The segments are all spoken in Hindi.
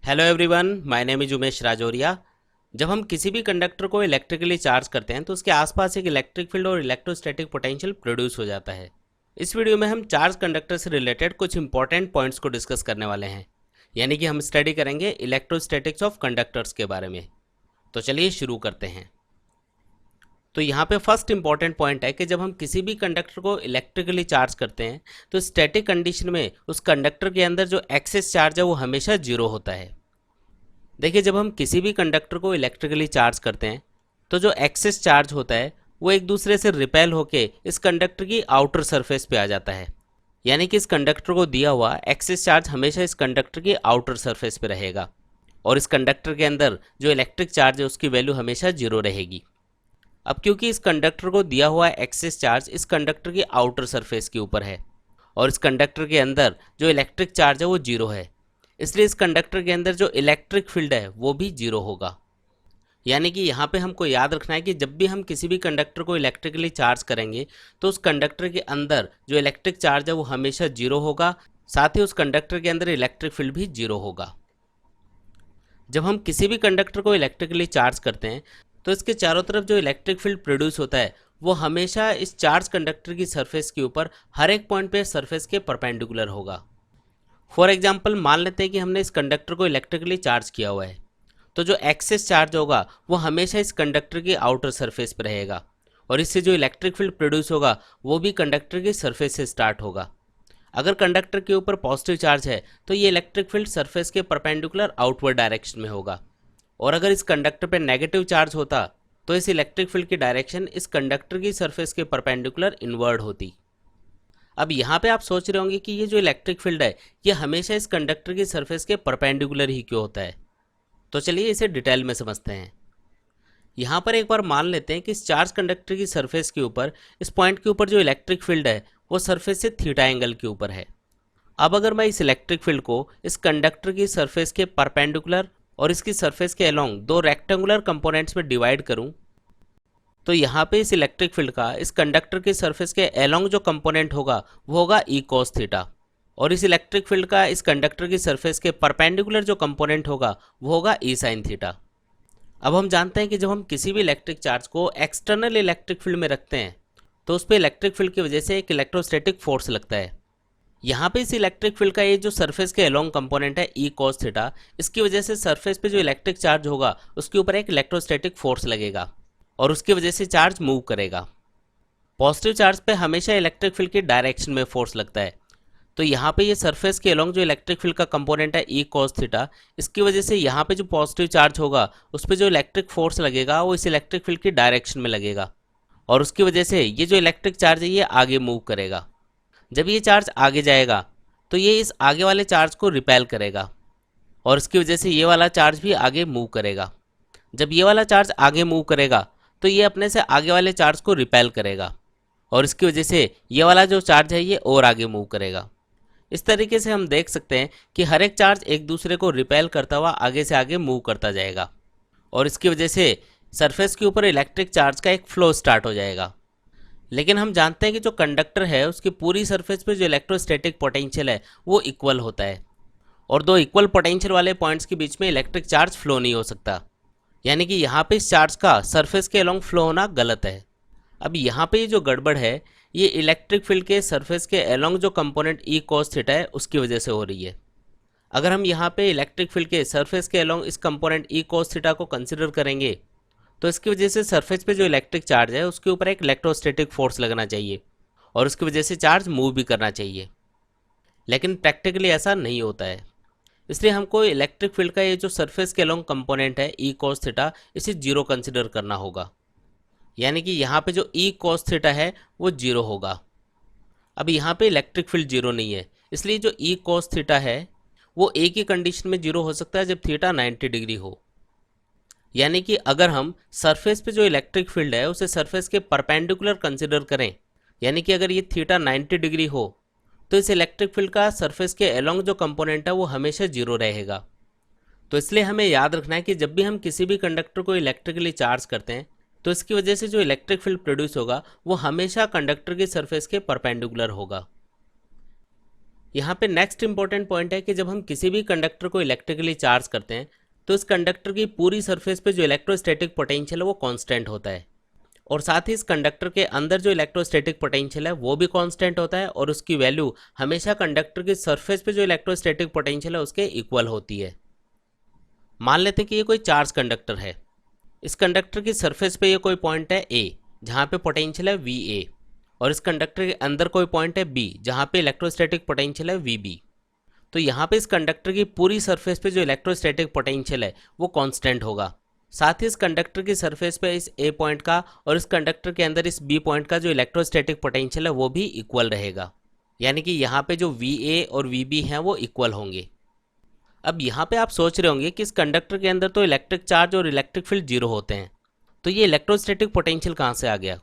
Hello everyone, my name is Umesh Rajoria. जब हम किसी भी कंडक्टर को इलेक्ट्रिकली चार्ज करते हैं तो उसके आसपास एक इलेक्ट्रिक फील्ड और इलेक्ट्रोस्टैटिक पोटेंशियल प्रोड्यूस हो जाता है। इस वीडियो में हम चार्ज कंडक्टर से रिलेटेड कुछ इंपॉर्टेंट पॉइंट्स को डिस्कस करने वाले हैं, यानी कि हम स्टडी करेंगे इलेक्ट्रोस्टैटिक्स ऑफ कंडक्टर्स के बारे में। तो चलिए शुरू करते हैं। तो यहाँ पे फर्स्ट इंपॉर्टेंट पॉइंट है कि जब हम किसी भी कंडक्टर को इलेक्ट्रिकली चार्ज करते हैं तो स्टैटिक कंडीशन में उस कंडक्टर के अंदर जो एक्सेस चार्ज है वो हमेशा जीरो होता है। देखिए, जब हम किसी भी कंडक्टर को इलेक्ट्रिकली चार्ज करते हैं तो जो एक्सेस चार्ज होता है वो एक दूसरे से रिपेल होके इस कंडक्टर की आउटर सरफेस पे आ जाता है, यानी कि इस कंडक्टर को दिया हुआ एक्सेस चार्ज हमेशा इस कंडक्टर की आउटर सरफेस पे रहेगा और इस कंडक्टर के अंदर जो इलेक्ट्रिक चार्ज है उसकी वैल्यू हमेशा जीरो रहेगी। अब क्योंकि इस कंडक्टर को दिया हुआ एक्सेस चार्ज इस कंडक्टर की आउटर सरफेस के ऊपर है और इस कंडक्टर के अंदर जो इलेक्ट्रिक चार्ज है वो जीरो है, इसलिए इस कंडक्टर के अंदर जो इलेक्ट्रिक फील्ड है वो भी जीरो होगा। यानी कि यहाँ पे हमको याद रखना है कि जब भी हम किसी भी कंडक्टर को इलेक्ट्रिकली चार्ज करेंगे तो उस कंडक्टर के अंदर जो इलेक्ट्रिक चार्ज है वो हमेशा जीरो होगा, साथ ही उस कंडक्टर के अंदर इलेक्ट्रिक फील्ड भी जीरो होगा। जब हम किसी भी कंडक्टर को इलेक्ट्रिकली चार्ज करते हैं तो इसके चारों तरफ जो इलेक्ट्रिक फील्ड प्रोड्यूस होता है वो हमेशा इस चार्ज कंडक्टर की सरफेस के ऊपर हर एक पॉइंट पे सरफेस के परपेंडिकुलर होगा। फॉर एग्जाम्पल, मान लेते हैं कि हमने इस कंडक्टर को इलेक्ट्रिकली चार्ज किया हुआ है, तो जो एक्सेस चार्ज होगा वो हमेशा इस कंडक्टर की आउटर सरफेस पर रहेगा और इससे जो इलेक्ट्रिक फील्ड प्रोड्यूस होगा वो भी कंडक्टर की सरफेस से स्टार्ट होगा। अगर कंडक्टर के ऊपर पॉजिटिव चार्ज है तो ये इलेक्ट्रिक फील्ड सरफेस के परपेंडिकुलर आउटवर्ड डायरेक्शन में होगा, और अगर इस कंडक्टर पर नेगेटिव चार्ज होता तो इस इलेक्ट्रिक फील्ड की डायरेक्शन इस कंडक्टर की सरफेस के परपेंडिकुलर इनवर्ड होती। अब यहाँ पे आप सोच रहे होंगे कि ये जो इलेक्ट्रिक फील्ड है ये हमेशा इस कंडक्टर की सरफेस के परपेंडिकुलर ही क्यों होता है। तो चलिए इसे डिटेल में समझते हैं। यहाँ पर एक बार मान लेते हैं कि इस चार्ज कंडक्टर की सरफेस के ऊपर इस पॉइंट के ऊपर जो इलेक्ट्रिक फील्ड है वो सरफेस से थीटा एंगल के ऊपर है। अब अगर मैं इस इलेक्ट्रिक फील्ड को इस कंडक्टर की सरफेस के परपेंडिकुलर और इसकी सरफेस के अलोंग दो रेक्टेंगुलर कंपोनेंट्स में डिवाइड करूं तो यहाँ पे इस इलेक्ट्रिक फील्ड का इस कंडक्टर की सरफेस के अलोंग जो कंपोनेंट होगा वो होगा ई कॉस थीटा, और इस इलेक्ट्रिक फील्ड का इस कंडक्टर की सरफेस के परपेंडिकुलर जो कंपोनेंट होगा वो होगा ई साइन थीटा। अब हम जानते हैं कि जब हम किसी भी इलेक्ट्रिक चार्ज को एक्सटर्नल इलेक्ट्रिक फील्ड में रखते हैं तो उस पर इलेक्ट्रिक फील्ड की वजह से एक इलेक्ट्रोस्टैटिक फोर्स लगता है। यहाँ पे इस इलेक्ट्रिक फील्ड का ये जो सरफेस के अलोंग कंपोनेंट है ई कॉस थीटा, इसकी वजह से सरफेस पे जो इलेक्ट्रिक चार्ज होगा उसके ऊपर एक इलेक्ट्रोस्टैटिक फोर्स लगेगा और उसकी वजह से चार्ज मूव करेगा। पॉजिटिव चार्ज पे हमेशा इलेक्ट्रिक फील्ड की डायरेक्शन में फोर्स लगता है, तो यहाँ पे ये सरफेस के अलोंग जो इलेक्ट्रिक फील्ड का कंपोनेंट है ई कॉस थीटा, इसकी वजह से यहाँ पे जो पॉजिटिव चार्ज होगा उस पर जो इलेक्ट्रिक फोर्स लगेगा वो इस इलेक्ट्रिक फील्ड की डायरेक्शन में लगेगा और उसकी वजह से ये जो इलेक्ट्रिक चार्ज है ये आगे मूव करेगा। जब ये चार्ज आगे जाएगा तो ये इस आगे वाले चार्ज को रिपेल करेगा और इसकी वजह से ये वाला चार्ज भी आगे मूव करेगा। जब ये वाला चार्ज आगे मूव करेगा तो ये अपने से आगे वाले चार्ज को रिपेल करेगा और इसकी वजह से ये वाला जो चार्ज है ये और आगे मूव करेगा। इस तरीके से हम देख सकते हैं कि हर एक चार्ज एक दूसरे को रिपेल करता हुआ आगे से आगे मूव करता जाएगा और इसकी वजह से सरफेस के ऊपर इलेक्ट्रिक चार्ज का एक फ्लो स्टार्ट हो जाएगा। लेकिन हम जानते हैं कि जो कंडक्टर है उसकी पूरी सरफेस पे जो इलेक्ट्रोस्टैटिक पोटेंशियल है वो इक्वल होता है और दो इक्वल पोटेंशियल वाले पॉइंट्स के बीच में इलेक्ट्रिक चार्ज फ्लो नहीं हो सकता, यानी कि यहाँ पे इस चार्ज का सरफेस के अलोंग फ्लो होना गलत है। अब यहाँ पे ये जो गड़बड़ है ये इलेक्ट्रिक फील्ड के सरफेस के अलोंग जो कंपोनेंट ई कॉस थीटा है उसकी वजह से हो रही है। अगर हम यहाँ पे इलेक्ट्रिक फील्ड के सरफेस के अलोंग इस कंपोनेंट ई कॉस थीटा को कंसिडर करेंगे तो इसकी वजह से सरफेस पे जो इलेक्ट्रिक चार्ज है उसके ऊपर एक इलेक्ट्रोस्टैटिक फोर्स लगना चाहिए और उसकी वजह से चार्ज मूव भी करना चाहिए, लेकिन प्रैक्टिकली ऐसा नहीं होता है। इसलिए हमको इलेक्ट्रिक फील्ड का ये जो सरफेस के अलोंग कंपोनेंट है ई कॉस थीटा इसे जीरो कंसिडर करना होगा, यानी कि यहाँ पे जो ई कॉस थीटा है वो जीरो होगा। अब यहाँ पे इलेक्ट्रिक फील्ड जीरो नहीं है, इसलिए जो ई कॉस थीटा है वो एक ही कंडीशन में जीरो हो सकता है जब थीटा 90 डिग्री हो। यानी कि अगर हम सरफेस पे जो इलेक्ट्रिक फील्ड है उसे सरफेस के परपेंडिकुलर कंसिडर करें, यानी कि अगर ये थीटा 90 डिग्री हो तो इस इलेक्ट्रिक फील्ड का सरफेस के अलोंग जो कंपोनेंट है वो हमेशा जीरो रहेगा। तो इसलिए हमें याद रखना है कि जब भी हम किसी भी कंडक्टर को इलेक्ट्रिकली चार्ज करते हैं तो इसकी वजह से जो इलेक्ट्रिक फील्ड प्रोड्यूस होगा वो हमेशा कंडक्टर की सरफेस के परपेंडिकुलर होगा। यहाँ पे नेक्स्ट इंपॉर्टेंट पॉइंट है कि जब हम किसी भी कंडक्टर को इलेक्ट्रिकली चार्ज करते हैं तो इस कंडक्टर की पूरी सरफेस पे जो इलेक्ट्रोस्टैटिक पोटेंशियल है वो कांस्टेंट होता है, और साथ ही इस कंडक्टर के अंदर जो इलेक्ट्रोस्टैटिक पोटेंशियल है वो भी कांस्टेंट होता है, और उसकी वैल्यू हमेशा कंडक्टर की सरफेस पे जो इलेक्ट्रोस्टैटिक पोटेंशियल है उसके इक्वल होती है। मान लेते हैं कि ये कोई चार्ज कंडक्टर है। इस कंडक्टर की सरफेस पे ये कोई पॉइंट है ए जहाँ पे पोटेंशियल है वी ए, और इस कंडक्टर के अंदर कोई पॉइंट है बी जहाँ पे इलेक्ट्रोस्टैटिक पोटेंशियल है वी बी। तो यहाँ पे इस कंडक्टर की पूरी सरफेस पे जो इलेक्ट्रोस्टैटिक पोटेंशियल है वो कांस्टेंट होगा। साथ ही इस कंडक्टर की सरफेस पे इस ए पॉइंट का और इस कंडक्टर के अंदर इस बी पॉइंट का जो इलेक्ट्रोस्टैटिक पोटेंशियल है वो भी इक्वल रहेगा, यानी कि यहाँ पे जो वी ए और वी बी हैं वो इक्वल होंगे। अब यहाँ पे आप सोच रहे होंगे कि इस कंडक्टर के अंदर तो इलेक्ट्रिक चार्ज और इलेक्ट्रिक फील्ड जीरो होते हैं, तो ये इलेक्ट्रोस्टैटिक पोटेंशियल कहाँ से आ गया।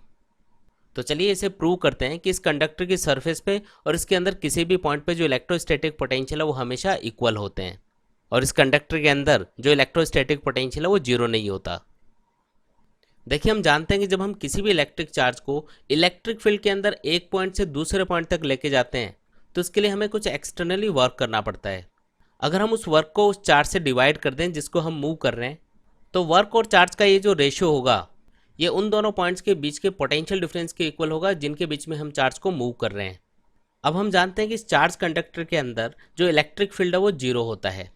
तो चलिए इसे प्रूव करते हैं कि इस कंडक्टर की सरफेस पे और इसके अंदर किसी भी पॉइंट पे जो इलेक्ट्रोस्टैटिक पोटेंशियल है वो हमेशा इक्वल होते हैं, और इस कंडक्टर के अंदर जो इलेक्ट्रोस्टैटिक पोटेंशियल है वो जीरो नहीं होता। देखिए, हम जानते हैं कि जब हम किसी भी इलेक्ट्रिक चार्ज को इलेक्ट्रिक फील्ड के अंदर एक पॉइंट से दूसरे पॉइंट तक लेके जाते हैं तो इसके लिए हमें कुछ एक्सटर्नली वर्क करना पड़ता है। अगर हम उस वर्क को उस चार्ज से डिवाइड कर दें जिसको हम मूव कर रहे हैं, तो वर्क और चार्ज का ये जो रेशियो होगा ये उन दोनों पॉइंट्स के बीच के पोटेंशियल डिफरेंस के इक्वल होगा जिनके बीच में हम चार्ज को मूव कर रहे हैं। अब हम जानते हैं कि इस चार्ज कंडक्टर के अंदर जो इलेक्ट्रिक फील्ड है वो जीरो होता है,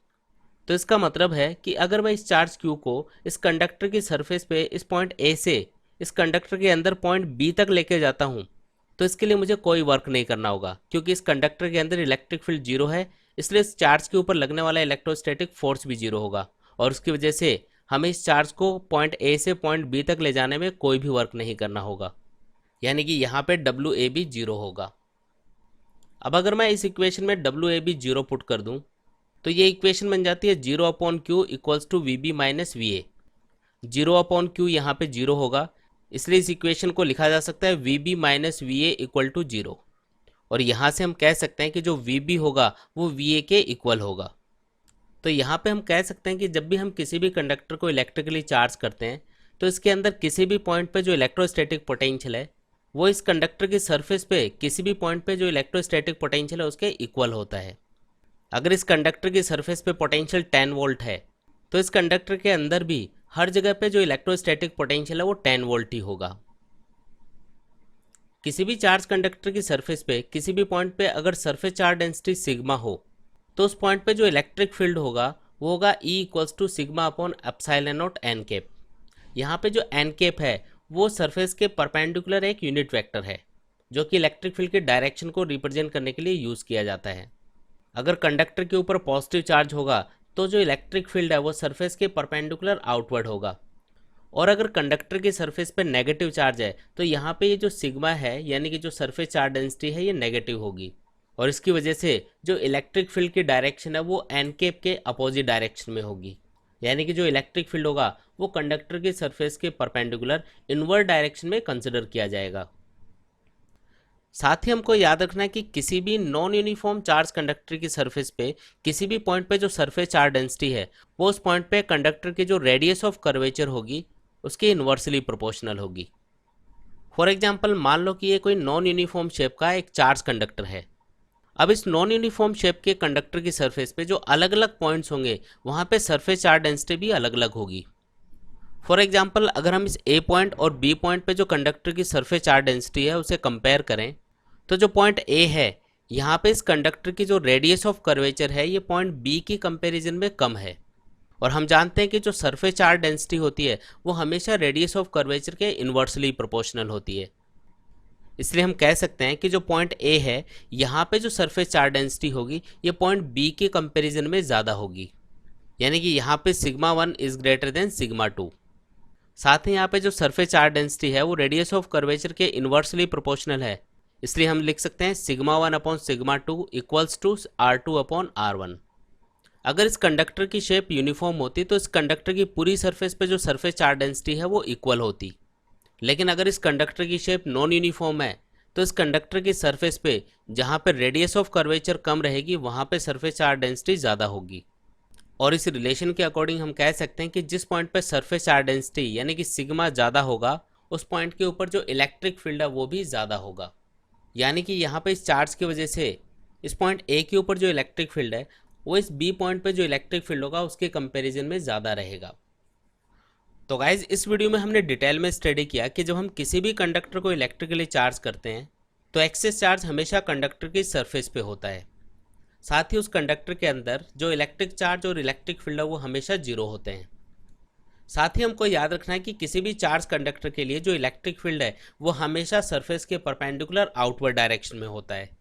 तो इसका मतलब है कि अगर मैं इस चार्ज क्यू को इस कंडक्टर की सरफेस पे इस पॉइंट ए से इस कंडक्टर के अंदर पॉइंट बी तक लेके जाता हूँ तो इसके लिए मुझे कोई वर्क नहीं करना होगा, क्योंकि इस कंडक्टर के अंदर इलेक्ट्रिक फील्ड जीरो है, इसलिए इस चार्ज के ऊपर लगने वाला इलेक्ट्रोस्टैटिक फोर्स भी जीरो होगा, और उसकी वजह से हमें इस चार्ज को पॉइंट ए से पॉइंट बी तक ले जाने में कोई भी वर्क नहीं करना होगा, यानी कि यहाँ पे डब्ल्यू ए बी जीरो होगा। अब अगर मैं इस इक्वेशन में W A B zero put कर दूँ तो ये इक्वेशन बन जाती है zero upon Q equals to V B minus V A. Zero upon Q यहाँ पे जीरो होगा, इसलिए इस इक्वेशन को लिखा जा सकता है V B minus V A equal to zero, और यहाँ से हम कह सकते हैं कि जो वी बी होगा वो वी ए के इक्वल होगा। तो यहाँ पे हम कह सकते हैं कि जब भी हम किसी भी कंडक्टर को इलेक्ट्रिकली चार्ज करते हैं तो इसके अंदर किसी भी पॉइंट पे जो इलेक्ट्रोस्टैटिक पोटेंशियल है वो इस कंडक्टर की सरफेस पे किसी भी पॉइंट पे जो इलेक्ट्रोस्टैटिक पोटेंशियल है उसके इक्वल होता है। अगर इस कंडक्टर की सरफेस पे पोटेंशियल 10 वोल्ट है तो इस कंडक्टर के अंदर भी हर जगह पे जो इलेक्ट्रोस्टैटिक पोटेंशियल है वो 10 वोल्ट ही होगा। किसी भी चार्ज कंडक्टर की सरफेस पे किसी भी पॉइंट पे अगर सरफेस चार्ज डेंसिटी सिग्मा हो तो उस पॉइंट पे जो इलेक्ट्रिक फील्ड होगा वो होगा E equals to sigma upon epsilon naught N cap. यहाँ पे जो एन कैप है वो सरफेस के परपेंडिकुलर एक यूनिट वेक्टर है जो कि इलेक्ट्रिक फील्ड के डायरेक्शन को रिप्रेजेंट करने के लिए यूज़ किया जाता है। अगर कंडक्टर के ऊपर पॉजिटिव चार्ज होगा तो जो इलेक्ट्रिक फील्ड है वो सरफेस के परपेंडिकुलर आउटवर्ड होगा, और अगर कंडक्टर की सरफेस पे नेगेटिव चार्ज है तो यहाँ पे ये जो सिग्मा है यानी कि जो सरफेस चार्ज डेंसिटी है ये नेगेटिव होगी, और इसकी वजह से जो इलेक्ट्रिक फील्ड की डायरेक्शन है वो एन कैप के अपोजिट डायरेक्शन में होगी, यानी कि जो इलेक्ट्रिक फील्ड होगा वो कंडक्टर की सरफेस के परपेंडिकुलर इनवर्ड डायरेक्शन में कंसिडर किया जाएगा। साथ ही हमको याद रखना है कि किसी भी नॉन यूनिफॉर्म चार्ज कंडक्टर की सरफेस पे किसी भी पॉइंट पे जो सरफेस चार्ज डेंसिटी है वो उस पॉइंट पे कंडक्टर की जो रेडियस ऑफ कर्वेचर होगी उसके इन्वर्सली प्रोपोर्शनल होगी। फॉर एग्जांपल, मान लो कि ये कोई नॉन यूनिफॉर्म शेप का एक चार्ज कंडक्टर है। अब इस नॉन यूनिफॉर्म शेप के कंडक्टर की सरफेस पे जो अलग अलग पॉइंट्स होंगे वहाँ पे सरफेस चार्ज डेंसिटी भी अलग अलग होगी। फॉर एग्जाम्पल, अगर हम इस ए पॉइंट और बी पॉइंट पे जो कंडक्टर की सरफेस चार्ज डेंसिटी है उसे कंपेयर करें तो जो पॉइंट ए है यहाँ पे इस कंडक्टर की जो रेडियस ऑफ कर्वेचर है ये पॉइंट बी की कंपैरिजन में कम है, और हम जानते हैं कि जो सरफेस चार्ज डेंसिटी होती है वो हमेशा रेडियस ऑफ कर्वेचर के इन्वर्सली प्रोपोर्शनल होती है। इसलिए हम कह सकते हैं कि जो पॉइंट ए है यहाँ पे जो सरफेस चार्ज डेंसिटी होगी ये पॉइंट बी के कंपैरिजन में ज़्यादा होगी, यानी कि यहाँ पे sigma 1 is greater than sigma 2। साथ ही यहाँ पे जो सरफेस चार्ज डेंसिटी है वो रेडियस ऑफ कर्वेचर के इन्वर्सली प्रोपोर्शनल है, इसलिए हम लिख सकते हैं sigma 1 upon sigma 2 equals to R2 upon R1। अगर इस कंडक्टर की शेप यूनिफॉर्म होती तो इस कंडक्टर की पूरी सरफेस पे जो सरफेस चार्ज डेंसिटी है वो इक्वल होती, लेकिन अगर इस कंडक्टर की शेप नॉन यूनिफॉर्म है तो इस कंडक्टर की सरफेस पे जहाँ पे रेडियस ऑफ कर्वेचर कम रहेगी वहाँ पे सरफेस चार्ज डेंसिटी ज़्यादा होगी, और इस रिलेशन के अकॉर्डिंग हम कह सकते हैं कि जिस पॉइंट पे सरफेस चार्ज डेंसिटी यानी कि सिग्मा ज़्यादा होगा उस पॉइंट के ऊपर जो इलेक्ट्रिक फील्ड है वो भी ज़्यादा होगा, यानी कि यहाँ पे इस चार्ज की वजह से इस पॉइंट ए के ऊपर जो इलेक्ट्रिक फील्ड है वो इस बी पॉइंट पे जो इलेक्ट्रिक फील्ड होगा उसके कंपैरिजन में ज़्यादा रहेगा। तो गाइज इस वीडियो में हमने डिटेल में स्टडी किया कि जब हम किसी भी कंडक्टर को इलेक्ट्रिकली चार्ज करते हैं तो एक्सेस चार्ज हमेशा कंडक्टर की सरफेस पे होता है। साथ ही उस कंडक्टर के अंदर जो इलेक्ट्रिक चार्ज और इलेक्ट्रिक फील्ड है वो हमेशा जीरो होते हैं। साथ ही हमको याद रखना है कि किसी भी चार्ज कंडक्टर के लिए जो इलेक्ट्रिक फील्ड है वो हमेशा सरफेस के परपेंडिकुलर आउटवर्ड डायरेक्शन में होता है।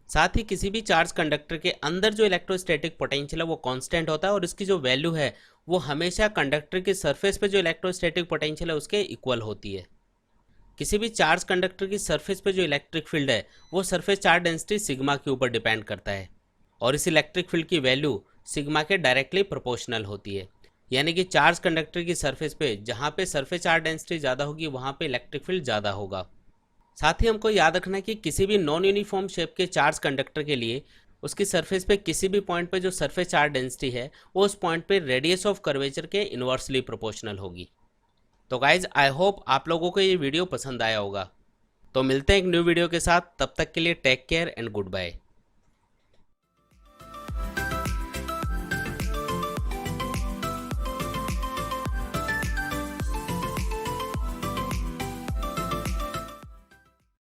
साथ ही किसी भी चार्ज कंडक्टर के अंदर जो इलेक्ट्रोस्टैटिक पोटेंशियल है वो कांस्टेंट होता है और इसकी जो वैल्यू है वो हमेशा कंडक्टर की सरफेस पे जो इलेक्ट्रोस्टैटिक पोटेंशियल है उसके इक्वल होती है। किसी भी चार्ज कंडक्टर की सरफेस पे जो इलेक्ट्रिक फील्ड है वो सरफेस चार्ज डेंसिटी सिग्मा के ऊपर डिपेंड करता है और इस इलेक्ट्रिक फील्ड की वैल्यू सिग्मा के डायरेक्टली प्रोपोर्शनल होती है। यानी कि चार्ज कंडक्टर की सरफेस पे जहाँ पे सरफेस चार्ज डेंसिटी ज़्यादा होगी वहाँ पे इलेक्ट्रिक फील्ड ज़्यादा होगा। साथ ही हमको याद रखना है कि किसी भी नॉन यूनिफॉर्म शेप के चार्ज कंडक्टर के लिए उसकी सरफेस पे किसी भी पॉइंट पे जो सरफेस चार्ज डेंसिटी है वो उस पॉइंट पे रेडियस ऑफ कर्वेचर के इन्वर्सली प्रोपोर्शनल होगी। तो गाइज आई होप आप लोगों को ये वीडियो पसंद आया होगा। तो मिलते हैं एक न्यू वीडियो के साथ, तब तक के लिए take care and good bye.